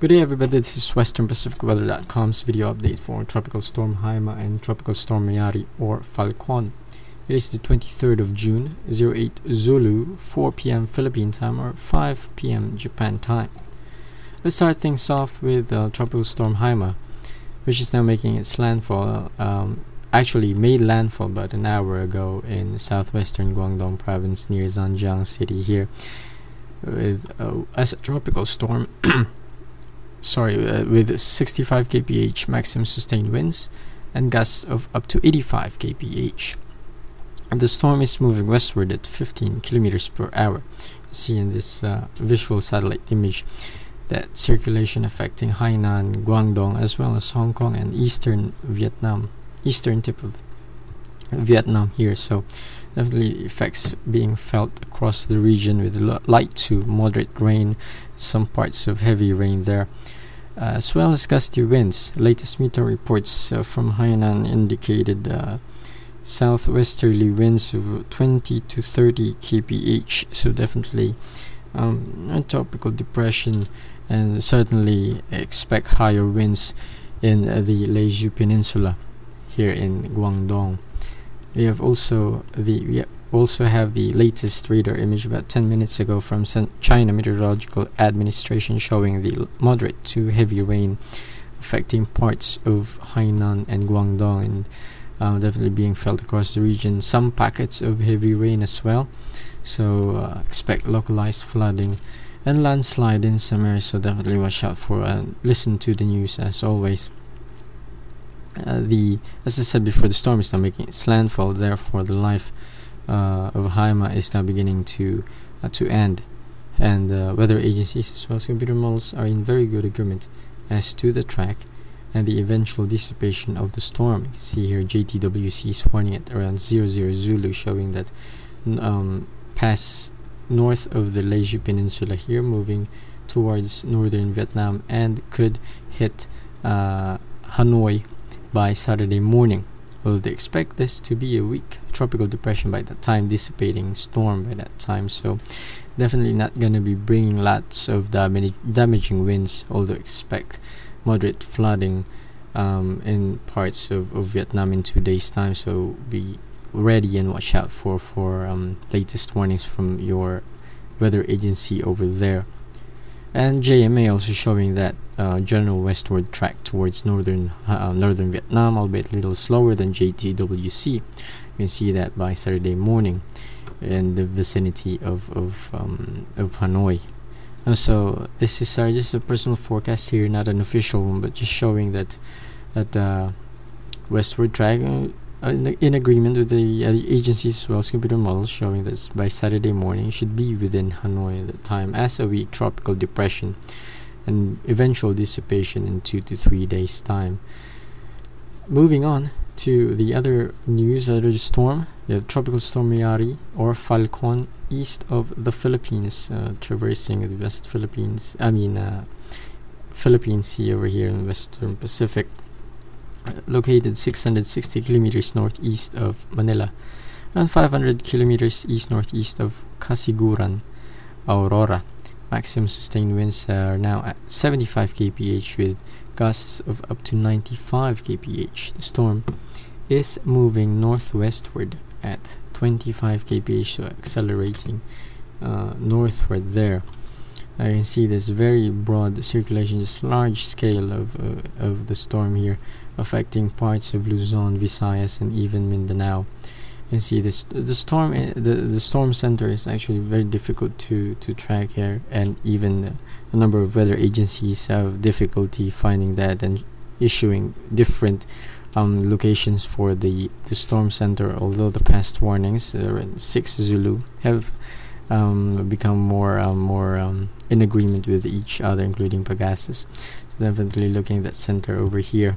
Good day everybody, this is WesternPacificWeather.com's video update for Tropical Storm Haima and Tropical Storm Meari or Falcon. It is the 23rd of June, 08 Zulu, 4 p.m. Philippine time or 5 p.m. Japan time. Let's start things off with Tropical Storm Haima, which is now making its landfall. Actually made landfall about an hour ago in southwestern Guangdong province near Zhanjiang city here with as a tropical storm. With 65 kph maximum sustained winds and gusts of up to 85 kph. And the storm is moving westward at 15 kilometers per hour. You see in this visual satellite image that circulation affecting Hainan, Guangdong, as well as Hong Kong and eastern tip of Vietnam here. So definitely effects being felt across the region with light to moderate rain, some parts of heavy rain there, as well as gusty winds. Latest meteor reports from Hainan indicated southwesterly winds of 20 to 30 kph. So definitely a tropical depression, and certainly expect higher winds in the Leju Peninsula here in Guangdong. We also have the latest radar image about 10 minutes ago from China Meteorological Administration showing the moderate to heavy rain affecting parts of Hainan and Guangdong, and definitely being felt across the region. Some packets of heavy rain as well, so expect localized flooding and landslide in some areas, so definitely watch out for and listen to the news as always. As I said before, the storm is now making its landfall, therefore the life of Haima is now beginning to end, and weather agencies as well as computer models are in very good agreement as to the track and the eventual dissipation of the storm. You can see here JTWC is warning at around 00 Zulu, showing that pass north of the Leju Peninsula here, moving towards northern Vietnam, and could hit Hanoi by Saturday morning. Well, they expect this to be a weak tropical depression by that time, dissipating storm by that time, so definitely not going to be bringing lots of damaging winds, although expect moderate flooding in parts of Vietnam in 2 days time. So be ready and watch out for latest warnings from your weather agency over there. And JMA also showing that general westward track towards northern Vietnam, albeit a little slower than JTWC. You can see that by Saturday morning in the vicinity of Hanoi. So this is just a personal forecast here, not an official one, but just showing that westward track in agreement with the agencies as well as computer models, showing that by Saturday morning should be within Hanoi at the time as a weak tropical depression and eventual dissipation in 2 to 3 days time. Moving on to the other news, other storm, you have Tropical Storm Meari or Falcon east of the Philippines, traversing the West Philippines, Philippine Sea over here in Western Pacific, located 660 kilometers northeast of Manila and 500 kilometers east-northeast of Casiguran, Aurora. Maximum sustained winds are now at 75 kph with gusts of up to 95 kph. The storm is moving northwestward at 25 kph, so accelerating northward there. I can see this very broad circulation, just large scale of the storm here, affecting parts of Luzon, Visayas, and even Mindanao. You can see this the storm center is actually very difficult to track here, and even a number of weather agencies have difficulty finding that and issuing different locations for the storm center, although the past warnings 6 Zulu have become more in agreement with each other, including Pegasus. So definitely looking at that center over here,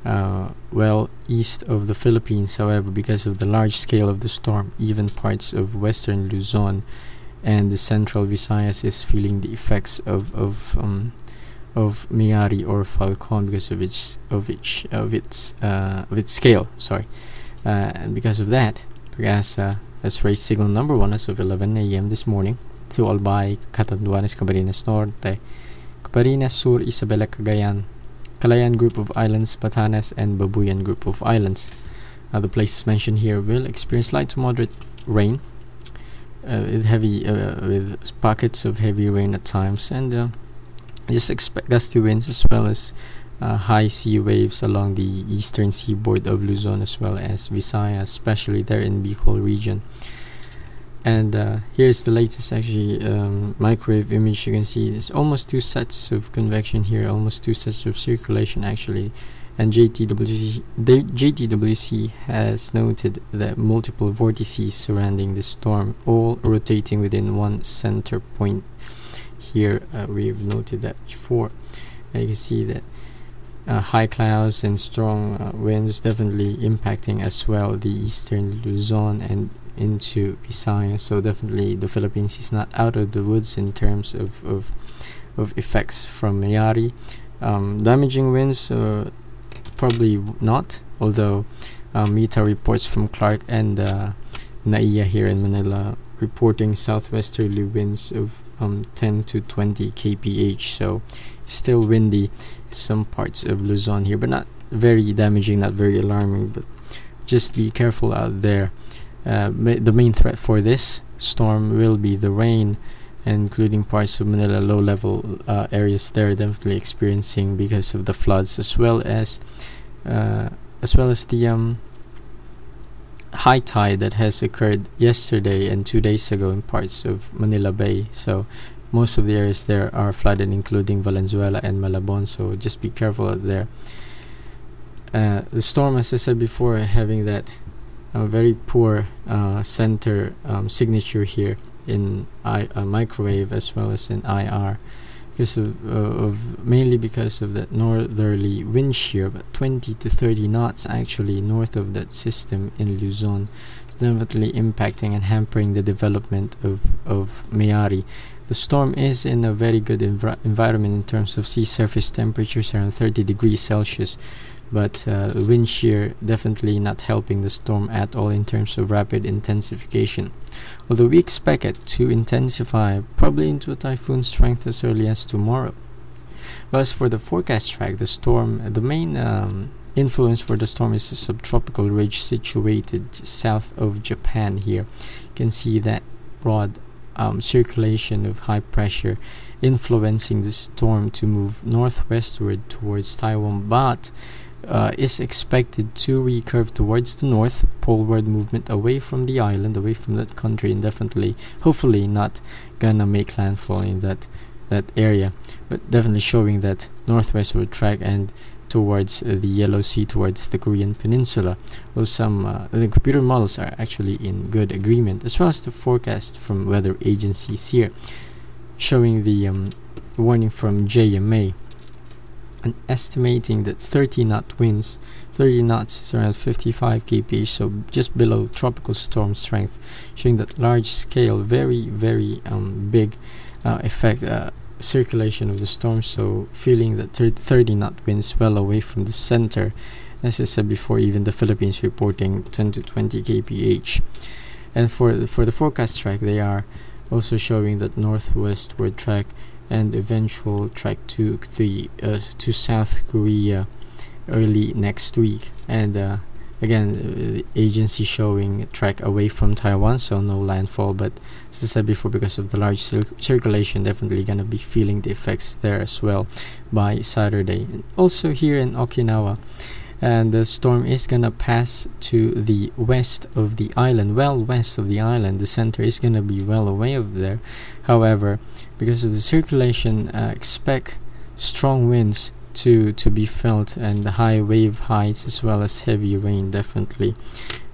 well east of the Philippines. However, because of the large scale of the storm, even parts of western Luzon and the central Visayas is feeling the effects of Meari or Falcon because of its scale. And because of that, Pagasa has raised signal number 1 as of 11 a.m. this morning to Albay, Catanduanes, Camarines Norte, Camarines Sur, Isabela, Cagayan, Calayan group of islands, Batanes, and Babuyan group of islands. The places mentioned here will experience light to moderate rain, with pockets of heavy rain at times, and just expect gusty winds as well as high sea waves along the eastern seaboard of Luzon as well as Visayas, especially there in Bicol region. And here's the latest actually microwave image. You can see there's almost 2 sets of convection here, almost 2 sets of circulation actually. And JTWC has noted that multiple vortices surrounding the storm, all rotating within one center point. Here we've noted that before. You can see that high clouds and strong winds definitely impacting as well the eastern Luzon and into Visayas. So definitely the Philippines is not out of the woods in terms of effects from Meari. Damaging winds, probably not, although META reports from Clark and NAIA here in Manila reporting southwesterly winds of 10 to 20 kph, so still windy some parts of Luzon here, but not very damaging, not very alarming, but just be careful out there. The main threat for this storm will be the rain, including parts of Manila, low level areas there definitely experiencing because of the floods, as well as the high tide that has occurred yesterday and 2 days ago in parts of Manila Bay. So most of the areas there are flooded, including Valenzuela and Malabon, so just be careful out there. The storm, as I said before, having that very poor center signature here in microwave as well as in IR, because of mainly because of that northerly wind shear, but 20 to 30 knots actually north of that system in Luzon. It's definitely impacting and hampering the development of Meari. The storm is in a very good environment in terms of sea surface temperatures around 30 degrees Celsius, but wind shear definitely not helping the storm at all in terms of rapid intensification, although we expect it to intensify probably into a typhoon strength as early as tomorrow. But as for the forecast track, the main influence for the storm is a subtropical ridge situated south of Japan here. You can see that broad circulation of high pressure influencing the storm to move northwestward towards Taiwan, but is expected to recurve towards the north, poleward movement away from the island, away from that country, and definitely, hopefully, not gonna make landfall in that area, but definitely showing that northwestward track and towards the Yellow Sea, towards the Korean Peninsula. Though some the computer models are actually in good agreement, as well as the forecast from weather agencies here, showing the warning from JMA and estimating that 30 knot winds, 30 knots is around 55 kph, so just below tropical storm strength, showing that large scale, very big effect circulation of the storm. So feeling that 30 knot winds well away from the center. As I said before, even the Philippines reporting 10 to 20 kph. And for the forecast track, they are also showing that northwestward track and eventual track to South Korea early next week. And again, the agency showing track away from Taiwan, so no landfall, but as I said before, because of the large circulation, definitely gonna be feeling the effects there as well by Saturday. And also here in Okinawa, and the storm is gonna pass to the west of the island, well west of the island. The center is gonna be well away over there. However, because of the circulation, expect strong winds to be felt, and the high wave heights as well as heavy rain. Definitely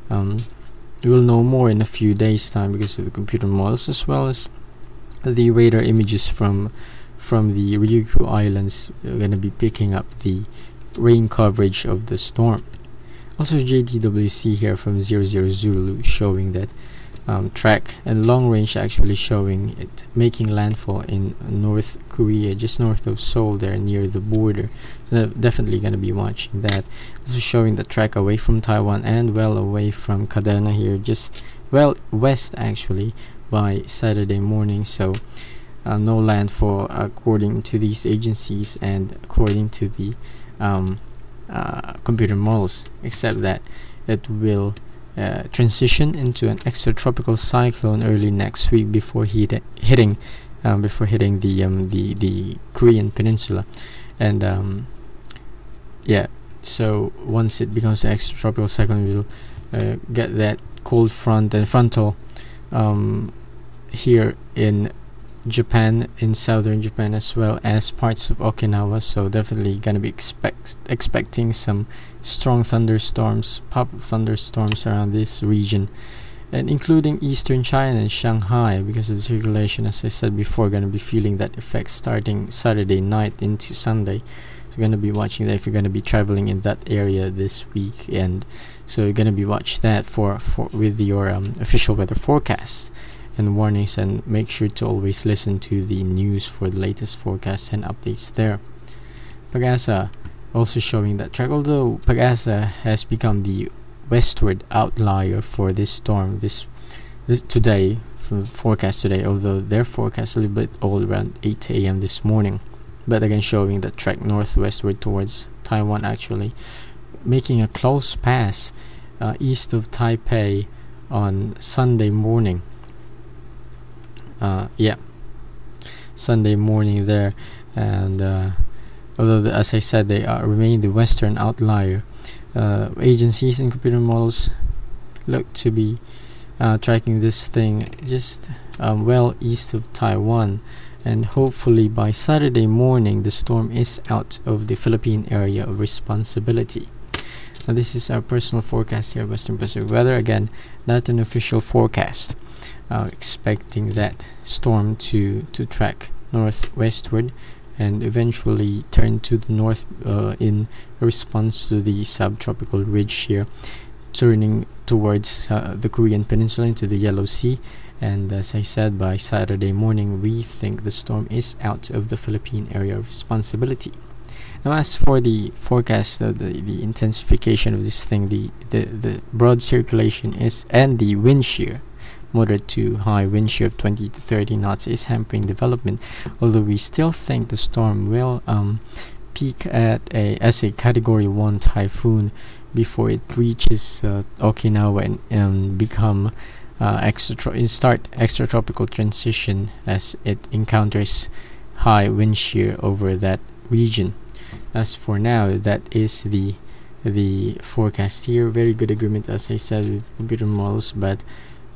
we'll know more in a few days time because of the computer models, as well as the radar images from the Ryukyu Islands are going to be picking up the rain coverage of the storm. Also JTWC here from 00 Zulu showing that track and long range actually showing it making landfall in North Korea, just north of Seoul there near the border. So definitely going to be watching that. Also showing the track away from Taiwan and well away from Kadena here, just well west actually by Saturday morning. So no landfall according to these agencies and according to the computer models, except that it will transition into an extratropical cyclone early next week before hitting the Korean Peninsula, and yeah. So once it becomes an extratropical cyclone, we'll get that cold front and frontal here in Japan, in southern Japan, as well as parts of Okinawa. So definitely gonna be expecting some strong thunderstorms, pop-up thunderstorms around this region, and including eastern China and Shanghai, because of the circulation. As I said before, gonna be feeling that effect starting Saturday night into Sunday. So you're gonna be watching that if you're gonna be traveling in that area this weekend. So you're gonna be watch that for with your official weather forecasts and warnings, and make sure to always listen to the news for the latest forecasts and updates there. Pagasa also showing that track, although Pagasa has become the westward outlier for this storm this today, from the forecast today, although their forecast a little bit old, around 8 a.m. this morning, but again showing that track northwestward towards Taiwan, actually making a close pass east of Taipei on Sunday morning. Sunday morning there, and although as I said, they remain the western outlier, agencies and computer models look to be tracking this thing just well east of Taiwan, and hopefully by Saturday morning the storm is out of the Philippine area of responsibility. Now this is our personal forecast here, Western Pacific Weather. Again, not an official forecast. Expecting that storm to track northwestward and eventually turn to the north in response to the subtropical ridge here, turning towards the Korean Peninsula into the Yellow Sea. And as I said, by Saturday morning we think the storm is out of the Philippine area of responsibility. Now as for the forecast, the intensification of this thing, the broad circulation is, and the wind shear, moderate to high wind shear of 20 to 30 knots, is hampering development, although we still think the storm will peak as a category 1 typhoon before it reaches Okinawa and become extratropical transition as it encounters high wind shear over that region. As for now, that is the forecast here. Very good agreement, as I said, with computer models, but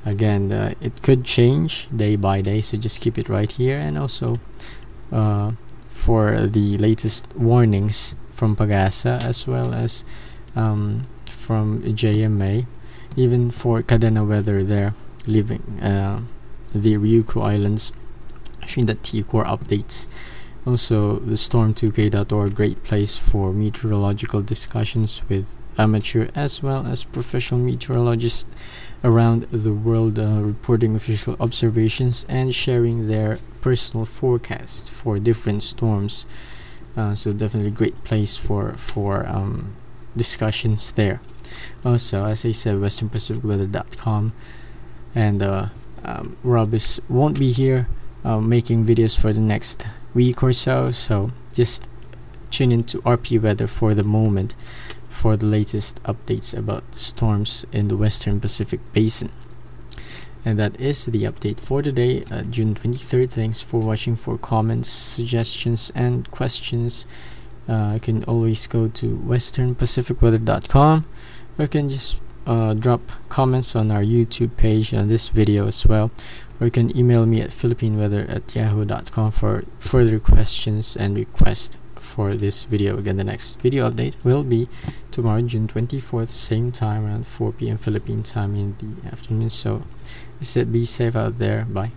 again, it could change day by day, so just keep it right here. And also for the latest warnings from Pagasa, as well as from JMA, even for Cadena Weather there, leaving the Ryukyu Islands, showing that T-Core updates. Also, the storm2k.org, great place for meteorological discussions with amateur as well as professional meteorologists around the world, reporting official observations and sharing their personal forecasts for different storms. So definitely great place for discussions there. Also, as I said, westernpacificweather.com, and Rob won't be here making videos for the next week or so, so just tune into RP Weather for the moment for the latest updates about storms in the Western Pacific Basin. And that is the update for today, June 23rd. Thanks for watching. For comments, suggestions, and questions, you can always go to westernpacificweather.com, or you can just drop comments on our YouTube page on this video as well, or you can email me at philippineweather@yahoo.com for further questions and requests for this video. Again, the next video update will be tomorrow, June 24th, same time, around 4 p.m. Philippine time in the afternoon. So be safe out there. Bye.